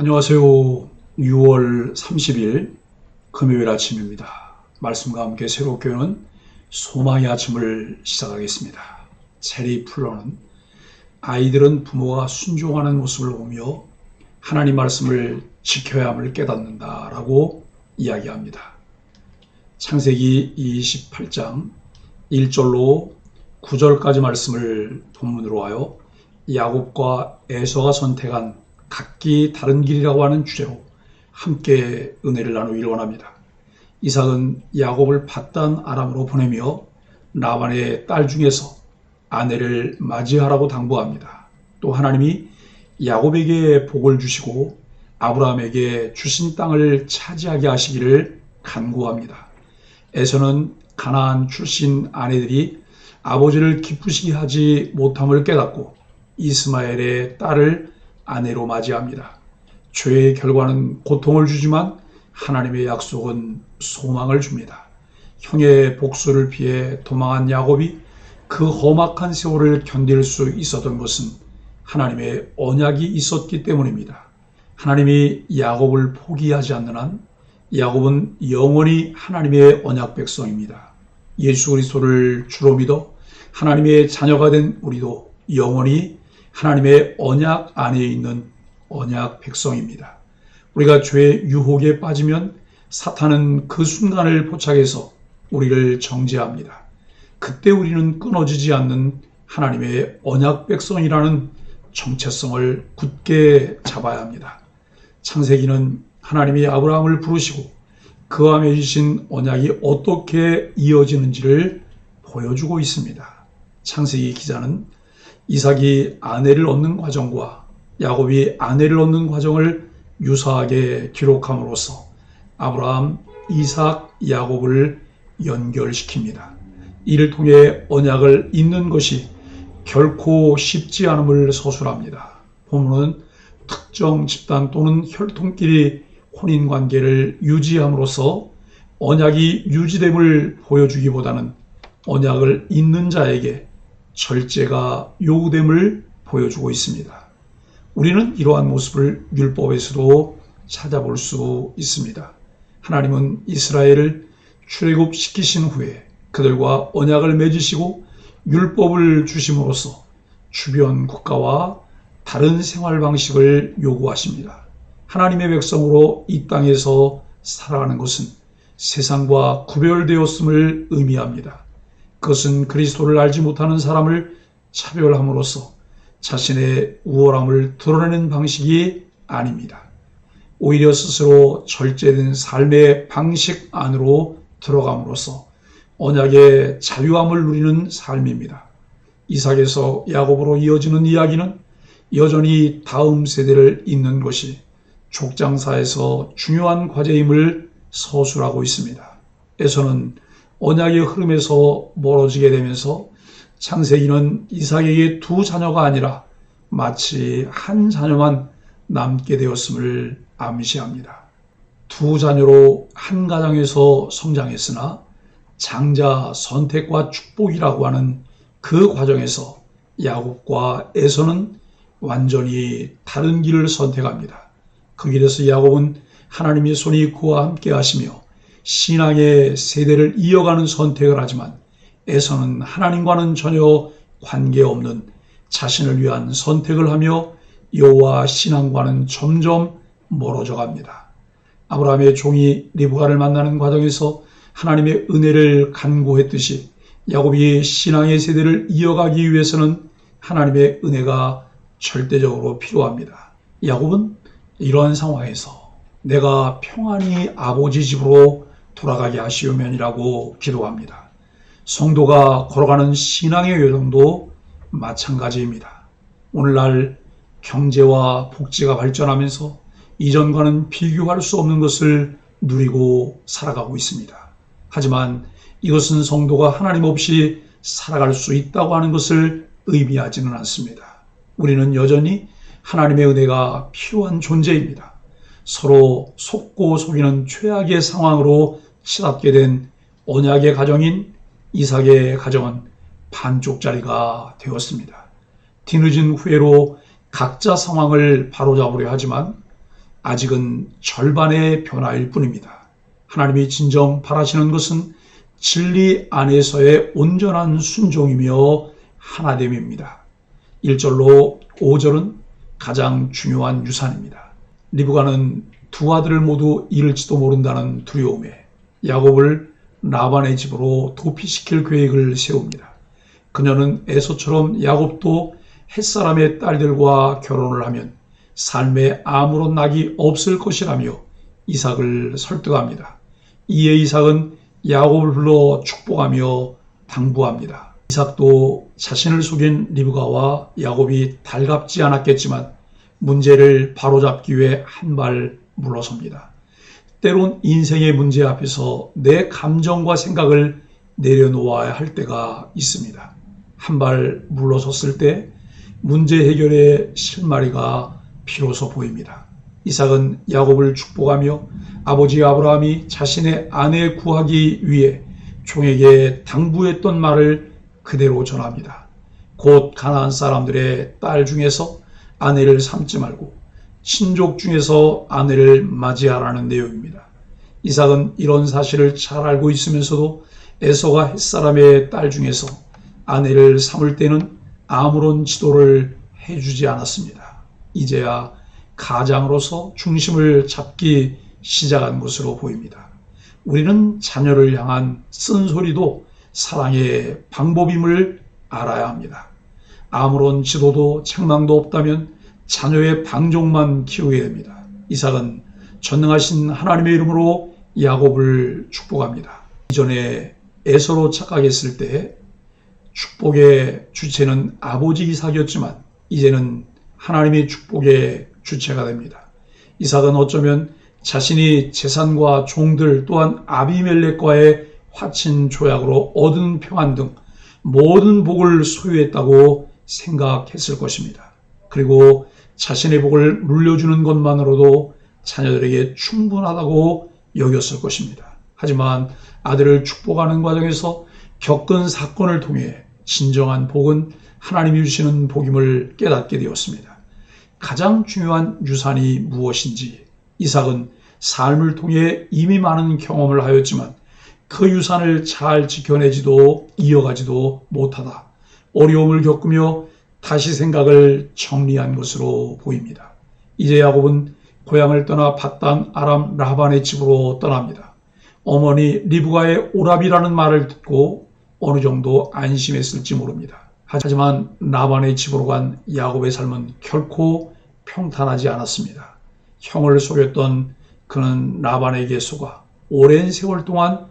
안녕하세요. 6월 30일 금요일 아침입니다. 말씀과 함께 새롭게 오는 소망의 아침을 시작하겠습니다. 체리 플러는 아이들은 부모가 순종하는 모습을 보며 하나님 말씀을 지켜야 함을 깨닫는다라고 이야기합니다. 창세기 28장 1절로 9절까지 말씀을 본문으로 하여 야곱과 에서가 선택한 각기 다른 길이라고 하는 주제로 함께 은혜를 나누기를 원합니다. 이삭은 야곱을 밧단 아람으로 보내며 라반의 딸 중에서 아내를 맞이하라고 당부합니다. 또 하나님이 야곱에게 복을 주시고 아브라함에게 주신 땅을 차지하게 하시기를 간구합니다. 에서는 가나안 출신 아내들이 아버지를 기쁘시게 하지 못함을 깨닫고 이스마엘의 딸을 아내로 맞이합니다. 죄의 결과는 고통을 주지만 하나님의 약속은 소망을 줍니다. 형의 복수를 피해 도망한 야곱이 그 험악한 세월을 견딜 수 있었던 것은 하나님의 언약이 있었기 때문입니다. 하나님이 야곱을 포기하지 않는 한 야곱은 영원히 하나님의 언약 백성입니다. 예수 그리스도를 주로 믿어 하나님의 자녀가 된 우리도 영원히 하나님의 언약 안에 있는 언약 백성입니다. 우리가 죄의 유혹에 빠지면 사탄은 그 순간을 포착해서 우리를 정죄합니다. 그때 우리는 끊어지지 않는 하나님의 언약 백성이라는 정체성을 굳게 잡아야 합니다. 창세기는 하나님이 아브라함을 부르시고 그와 맺으신 언약이 어떻게 이어지는지를 보여주고 있습니다. 창세기 기자는 이삭이 아내를 얻는 과정과 야곱이 아내를 얻는 과정을 유사하게 기록함으로써 아브라함, 이삭, 야곱을 연결시킵니다. 이를 통해 언약을 잇는 것이 결코 쉽지 않음을 서술합니다. 본문은 특정 집단 또는 혈통끼리 혼인관계를 유지함으로써 언약이 유지됨을 보여주기보다는 언약을 잇는 자에게 절제가 요구됨을 보여주고 있습니다. 우리는 이러한 모습을 율법에서도 찾아볼 수 있습니다. 하나님은 이스라엘을 출애굽시키신 후에 그들과 언약을 맺으시고 율법을 주심으로써 주변 국가와 다른 생활 방식을 요구하십니다. 하나님의 백성으로 이 땅에서 살아가는 것은 세상과 구별되었음을 의미합니다. 그것은 그리스도를 알지 못하는 사람을 차별함으로써 자신의 우월함을 드러내는 방식이 아닙니다. 오히려 스스로 절제된 삶의 방식 안으로 들어감으로써 언약의 자유함을 누리는 삶입니다. 이삭에서 야곱으로 이어지는 이야기는 여전히 다음 세대를 잇는 것이 족장사에서 중요한 과제임을 서술하고 있습니다. 에서는 언약의 흐름에서 멀어지게 되면서 창세기는 이삭에게 두 자녀가 아니라 마치 한 자녀만 남게 되었음을 암시합니다. 두 자녀로 한 가정에서 성장했으나 장자 선택과 축복이라고 하는 그 과정에서 야곱과 에서는 완전히 다른 길을 선택합니다. 그 길에서 야곱은 하나님의 손이 그와 함께 하시며 신앙의 세대를 이어가는 선택을 하지만 에서는 하나님과는 전혀 관계없는 자신을 위한 선택을 하며 여호와 신앙과는 점점 멀어져 갑니다. 아브라함의 종이 리브가를 만나는 과정에서 하나님의 은혜를 간구했듯이 야곱이 신앙의 세대를 이어가기 위해서는 하나님의 은혜가 절대적으로 필요합니다. 야곱은 이러한 상황에서 내가 평안히 아버지 집으로 돌아가게 하시오면이라고 기도합니다. 성도가 걸어가는 신앙의 여정도 마찬가지입니다. 오늘날 경제와 복지가 발전하면서 이전과는 비교할 수 없는 것을 누리고 살아가고 있습니다. 하지만 이것은 성도가 하나님 없이 살아갈 수 있다고 하는 것을 의미하지는 않습니다. 우리는 여전히 하나님의 은혜가 필요한 존재입니다. 서로 속고 속이는 최악의 상황으로 치닫게 된 언약의 가정인 이삭의 가정은 반쪽짜리가 되었습니다. 뒤늦은 후회로 각자 상황을 바로잡으려 하지만 아직은 절반의 변화일 뿐입니다. 하나님이 진정 바라시는 것은 진리 안에서의 온전한 순종이며 하나됨입니다. 1절로 5절은 가장 중요한 유산입니다. 리브가는 두 아들을 모두 잃을지도 모른다는 두려움에 야곱을 라반의 집으로 도피시킬 계획을 세웁니다. 그녀는 에서처럼 야곱도 햇사람의 딸들과 결혼을 하면 삶에 아무런 낙이 없을 것이라며 이삭을 설득합니다. 이에 이삭은 야곱을 불러 축복하며 당부합니다. 이삭도 자신을 속인 리브가와 야곱이 달갑지 않았겠지만 문제를 바로잡기 위해 한 발 물러섭니다. 때론 인생의 문제 앞에서 내 감정과 생각을 내려놓아야 할 때가 있습니다. 한 발 물러섰을 때 문제 해결의 실마리가 비로소 보입니다. 이삭은 야곱을 축복하며 아버지 아브라함이 자신의 아내 구하기 위해 종에게 당부했던 말을 그대로 전합니다. 곧 가나안 사람들의 딸 중에서 아내를 삼지 말고 친족 중에서 아내를 맞이하라는 내용입니다. 이삭은 이런 사실을 잘 알고 있으면서도 에서가 햇사람의 딸 중에서 아내를 삼을 때는 아무런 지도를 해주지 않았습니다. 이제야 가장으로서 중심을 잡기 시작한 것으로 보입니다. 우리는 자녀를 향한 쓴소리도 사랑의 방법임을 알아야 합니다. 아무런 지도도 책망도 없다면 자녀의 방종만 키우게 됩니다. 이삭은 전능하신 하나님의 이름으로 야곱을 축복합니다. 이전에 에서로 착각했을 때 축복의 주체는 아버지 이삭이었지만 이제는 하나님의 축복의 주체가 됩니다. 이삭은 어쩌면 자신이 재산과 종들 또한 아비멜렉과의 화친 조약으로 얻은 평안 등 모든 복을 소유했다고 생각했을 것입니다. 그리고 자신의 복을 물려주는 것만으로도 자녀들에게 충분하다고 여겼을 것입니다. 하지만 아들을 축복하는 과정에서 겪은 사건을 통해 진정한 복은 하나님이 주시는 복임을 깨닫게 되었습니다. 가장 중요한 유산이 무엇인지 이삭은 삶을 통해 이미 많은 경험을 하였지만 그 유산을 잘 지켜내지도 이어가지도 못하다 어려움을 겪으며 다시 생각을 정리한 것으로 보입니다. 이제 야곱은 고향을 떠나 밧단 아람 라반의 집으로 떠납니다. 어머니 리브가의 오랍이라는 말을 듣고 어느 정도 안심했을지 모릅니다. 하지만 라반의 집으로 간 야곱의 삶은 결코 평탄하지 않았습니다. 형을 속였던 그는 라반에게 속아 오랜 세월 동안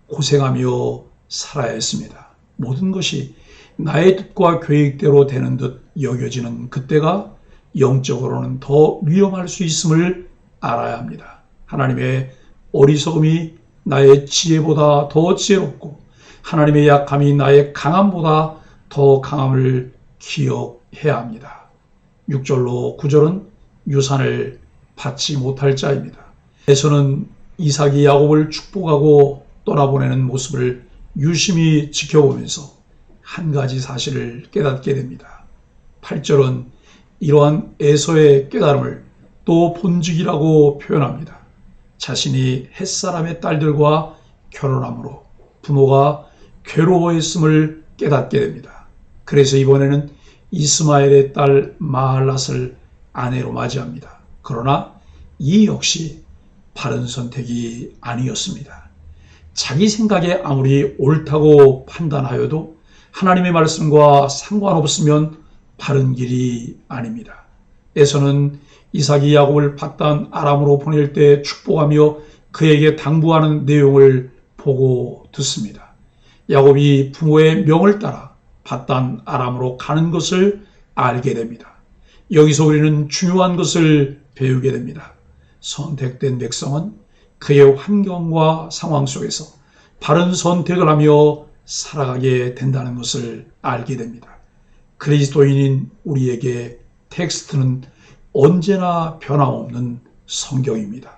고생하며 살아야 했습니다. 모든 것이 나의 뜻과 계획대로 되는 듯 여겨지는 그때가 영적으로는 더 위험할 수 있음을 알아야 합니다. 하나님의 어리석음이 나의 지혜보다 더 지혜롭고 하나님의 약함이 나의 강함보다 더 강함을 기억해야 합니다. 6절로 9절은 유산을 받지 못할 자입니다. 에서는 이삭이 야곱을 축복하고 떠나보내는 모습을 유심히 지켜보면서 한 가지 사실을 깨닫게 됩니다. 8절은 이러한 에서의 깨달음을 또 본직이라고 표현합니다. 자신이 햇사람의 딸들과 결혼함으로 부모가 괴로워했음을 깨닫게 됩니다. 그래서 이번에는 이스마엘의 딸 마할랏을 아내로 맞이합니다. 그러나 이 역시 바른 선택이 아니었습니다. 자기 생각에 아무리 옳다고 판단하여도 하나님의 말씀과 상관없으면 바른 길이 아닙니다. 에서는 이삭이 야곱을 밧단 아람으로 보낼 때 축복하며 그에게 당부하는 내용을 보고 듣습니다. 야곱이 부모의 명을 따라 밧단 아람으로 가는 것을 알게 됩니다. 여기서 우리는 중요한 것을 배우게 됩니다. 선택된 백성은 그의 환경과 상황 속에서 바른 선택을 하며 살아가게 된다는 것을 알게 됩니다. 그리스도인인 우리에게 텍스트는 언제나 변함없는 성경입니다.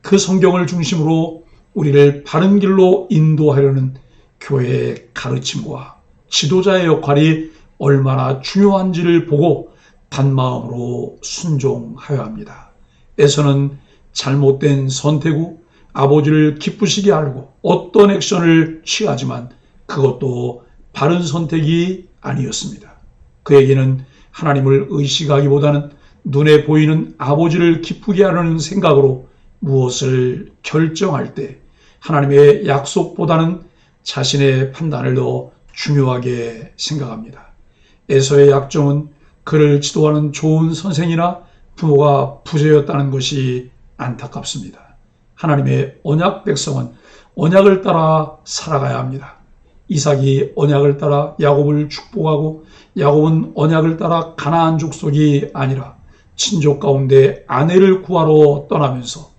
그 성경을 중심으로 우리를 바른 길로 인도하려는 교회의 가르침과 지도자의 역할이 얼마나 중요한지를 보고 단마음으로 순종하여야 합니다. 에서는 잘못된 선택 후 아버지를 기쁘시게 알고 어떤 액션을 취하지만 그것도 바른 선택이 아니었습니다. 그에게는 하나님을 의식하기보다는 눈에 보이는 아버지를 기쁘게 하려는 생각으로 무엇을 결정할 때 하나님의 약속보다는 자신의 판단을 더 중요하게 생각합니다. 에서의 약점은 그를 지도하는 좋은 선생이나 부모가 부재였다는 것이 안타깝습니다. 하나님의 언약 백성은 언약을 따라 살아가야 합니다. 이삭이 언약을 따라 야곱을 축복하고 야곱은 언약을 따라 가나안 족속이 아니라 친족 가운데 아내를 구하러 떠나면서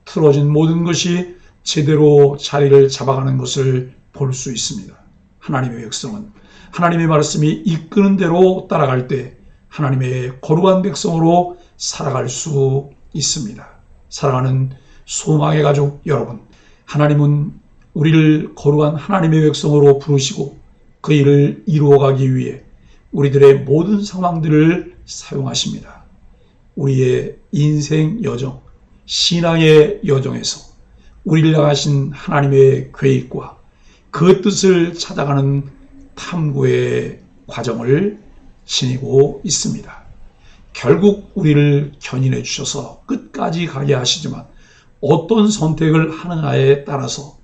틀어진 모든 것이 제대로 자리를 잡아가는 것을 볼 수 있습니다. 하나님의 백성은 하나님의 말씀이 이끄는 대로 따라갈 때 하나님의 거룩한 백성으로 살아갈 수 있습니다. 사랑하는 소망의 가족 여러분, 하나님은 우리를 거룩한 하나님의 백성으로 부르시고 그 일을 이루어가기 위해 우리들의 모든 상황들을 사용하십니다. 우리의 인생 여정, 신앙의 여정에서 우리를 향하신 하나님의 계획과 그 뜻을 찾아가는 탐구의 과정을 지니고 있습니다. 결국 우리를 견인해 주셔서 끝까지 가게 하시지만 어떤 선택을 하느냐에 따라서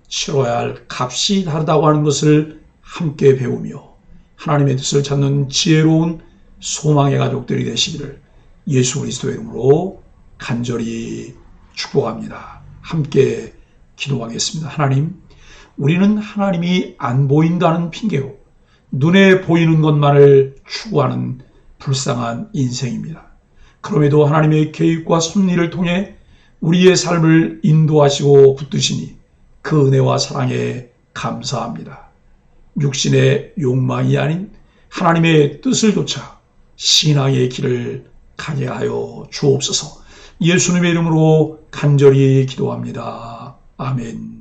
치러야 할 값이 다르다고 하는 것을 함께 배우며 하나님의 뜻을 찾는 지혜로운 소망의 가족들이 되시기를 예수 그리스도의 이름으로 간절히 축복합니다. 함께 기도하겠습니다. 하나님, 우리는 하나님이 안 보인다는 핑계로 눈에 보이는 것만을 추구하는 불쌍한 인생입니다. 그럼에도 하나님의 계획과 섭리를 통해 우리의 삶을 인도하시고 붙드시니 그 은혜와 사랑에 감사합니다. 육신의 욕망이 아닌 하나님의 뜻을 좇아 신앙의 길을 가게 하여 주옵소서. 예수님의 이름으로 간절히 기도합니다. 아멘.